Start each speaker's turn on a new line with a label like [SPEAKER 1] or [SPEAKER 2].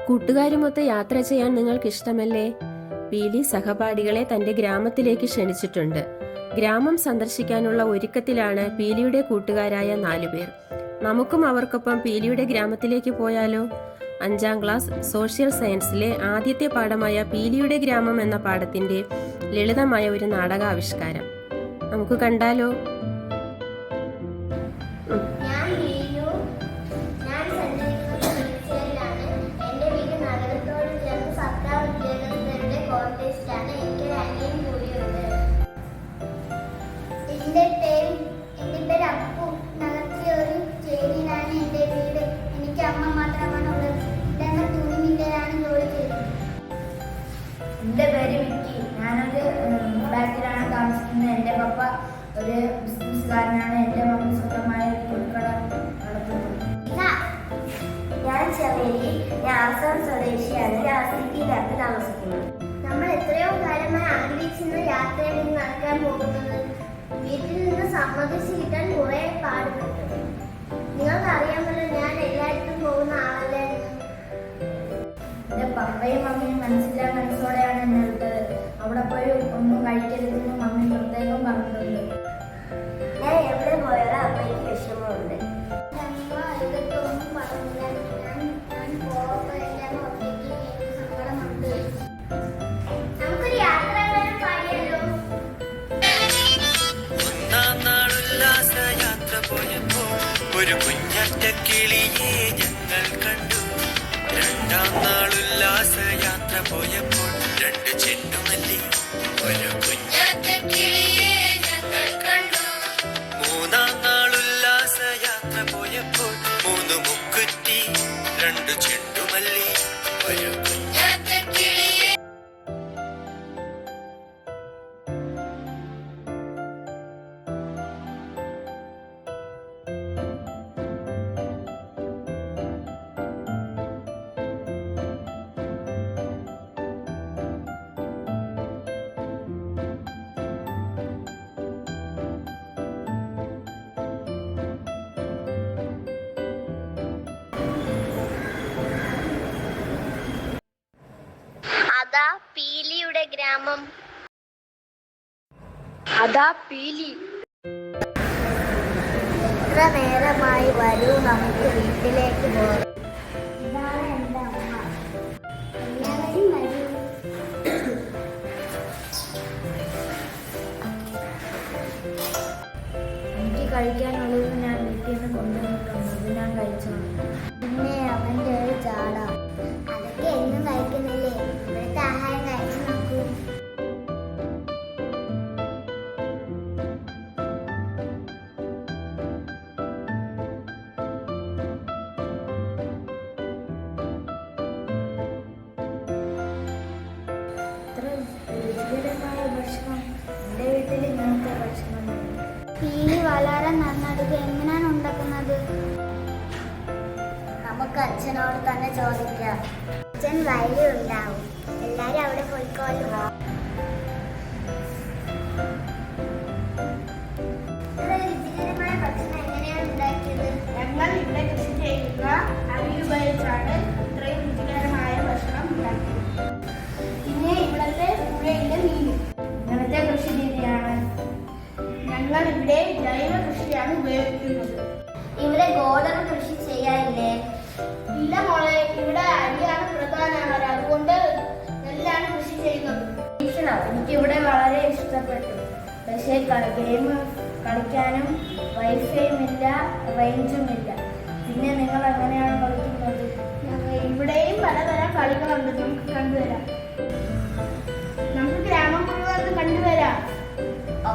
[SPEAKER 1] കൂട്ടുകാരുമൊത്ത് യാത്ര ചെയ്യാൻ നിങ്ങൾക്ക് ഇഷ്ടമല്ലേ? പീലി സഹപാഠികളെ തന്റെ ഗ്രാമത്തിലേക്ക് ക്ഷണിച്ചിട്ടുണ്ട്. ഗ്രാമം സന്ദർശിക്കാനുള്ള ഒരുക്കത്തിലാണ് പീലിയുടെ കൂട്ടുകാരായ 4 പേർ. നമുക്കും അവർക്കൊപ്പം പീലിയുടെ ഗ്രാമത്തിലേക്ക് പോയാലോ? 5ാം ക്ലാസ് സോഷ്യൽ സയൻസിലെ ആദ്യത്തെ പാഠമായ പീലിയുടെ ഗ്രാമം എന്ന പാഠത്തിന്റെ ലളിതമായ ഒരു നാടകാവിഷ്കാരം നമുക്ക് കണ്ടാലോ?
[SPEAKER 2] എന്റെ പേര് വിക്കി. ഞാനൊരു ബാക്കിലാണ് താമസിക്കുന്നത്. എന്റെ പപ്പ ഒരു ബിസിനസ്സുകാരനാണ്. എന്റെ മമ്മി സ്വന്തമായ ഒരു തുണിക്കട നടത്തുന്നു.
[SPEAKER 3] ഞാൻ ചവേലി. ഞാൻ ആസാം സ്വദേശിയാണ്. ഞാൻ സിറ്റിയിലാണ് താമസിക്കുന്നത്. നമ്മൾ എത്രയോ കാലമായി ആഗ്രഹിച്ചിരുന്ന യാത്രയിൽ നിന്ന് നടക്കാൻ പോകുന്നത് വീട്ടിൽ നിന്ന് സമ്മതിച്ച് കിട്ടാൻ കുറെ പാടുപെട്ടു. നിങ്ങൾക്ക് അറിയാമല്ലോ, ഞാൻ എല്ലായിടത്തും പോകുന്ന ആളല്ലേ.
[SPEAKER 2] എന്റെ പപ്പയും മമ്മിയും മനസ്സോടെയാണ് എന്നെ വിട്ടത്. അവിടെ പോയി ഒന്നും കഴിക്കരുതെന്ന് മമ്മി പ്രത്യേകം പറഞ്ഞിട്ടുണ്ട്.
[SPEAKER 3] ഞാൻ എവിടെ പോയാലും അമ്മയ്ക്ക് വിഷമമുണ്ട്.
[SPEAKER 2] ഇതൊന്നും പറഞ്ഞില്ല. ഞാൻ പോകെല്ലാം ഒറ്റയ്ക്ക് സങ്കടമുണ്ട്.
[SPEAKER 3] നമുക്കൊരു യാത്ര പാടിയല്ലോ.
[SPEAKER 4] ഒരു കുഞ്ഞറ്റ കിളിയെ ഞങ്ങൾ കണ്ടു. 2ാം നാൾ ഉല്ലാസയാത്ര പോയപ്പോൾ 2 ചെണ്ടുമല്ലി ഒരു കുഞ്ഞറ്റ കിളിയെ ഞങ്ങൾ കണ്ടു. 3ാം നാൾ ഉല്ലാസയാത്ര പോയപ്പോൾ 3 മുക്കുറ്റി 2 ചെണ്ടുമല്ലി ഒരു കുഞ്ഞറ്റ കിളിയെ.
[SPEAKER 3] അതാ പീലിയുടെ ഗ്രാമം.
[SPEAKER 2] അതാ പീലി.
[SPEAKER 3] ഇത്ര നേരമായി, വരൂ നമുക്ക് വീട്ടിലേക്ക് പോകാം. ഇതാണ് എൻ്റെ അമ്മ. എല്ലാവരും വരൂ.
[SPEAKER 2] എനിക്ക് കഴിക്കാനുള്ളത് ഞാൻ വീട്ടിൽ നിന്ന് കൊണ്ടുവന്നിട്ടുണ്ട്. അത് ഞാൻ കഴിച്ചോളാം.
[SPEAKER 3] പിന്നെ അവൻ്റെ ഒരു ചാട. അതൊക്കെ എന്നും കഴിക്കുന്നില്ലേ? ഇവിടുത്തെ ആഹാരം കഴിച്ചു നോക്കൂ.
[SPEAKER 2] ഇത്ര രുചികരമായ ഭക്ഷണം എൻ്റെ വീട്ടിൽ ഇങ്ങനത്തെ ഭക്ഷണം.
[SPEAKER 3] പീലി വളരെ നന്നായിട്ട് എങ്ങനെയാണ് ഉണ്ടാക്കുന്നത്? നമുക്ക് അച്ഛനോട് തന്നെ ചോദിക്കാം. അച്ഛൻ വയലുണ്ടാവും. എല്ലാരും അവിടെ പോയിക്കോളൂ. രുചികരമായ ഭക്ഷണം എങ്ങനെയാണ് ഉണ്ടാക്കിയത്?
[SPEAKER 2] ഞങ്ങൾ ഇവിടെ കൃഷി ചെയ്യുന്ന അരി ഉപയോഗിച്ചാണ് ഇത്രയും രുചികരമായ ഭക്ഷണം ഉണ്ടാക്കിയത്. പിന്നെ ഇവിടുത്തെ പുഴയിലെ മീൻ. ഇങ്ങനത്തെ കൃഷി രീതിയാണ്. ഞങ്ങൾ ഇവിടെ ജൈവ കൃഷിയാണ് ഉപയോഗിക്കുന്നത്.
[SPEAKER 3] ഇവിടെ ഗോതമ്പ് കൃഷി ചെയ്യാനില്ലേ?
[SPEAKER 2] ഇല്ല മോളെ, ഇവിടെ അരിയാണ് പ്രധാന ആഹാരം. അതുകൊണ്ട് നെല്ലാണ് കൃഷി ചെയ്യുന്നത്. എനിക്കിവിടെ വളരെ ഇഷ്ടപ്പെട്ടു. പക്ഷേ ഗെയിം കളിക്കാനും വൈഫൈയും ഇല്ല, റേഞ്ചും ഇല്ല. പിന്നെ നിങ്ങൾ എങ്ങനെയാണ് കളിക്കുന്നത്? ഇവിടെയും പലതരം കളികളുണ്ട്. നമുക്ക് കണ്ടുവരാം. നമുക്ക് ഗ്രാമം മുഴുവൻ കണ്ടുവരാം.
[SPEAKER 3] ഓ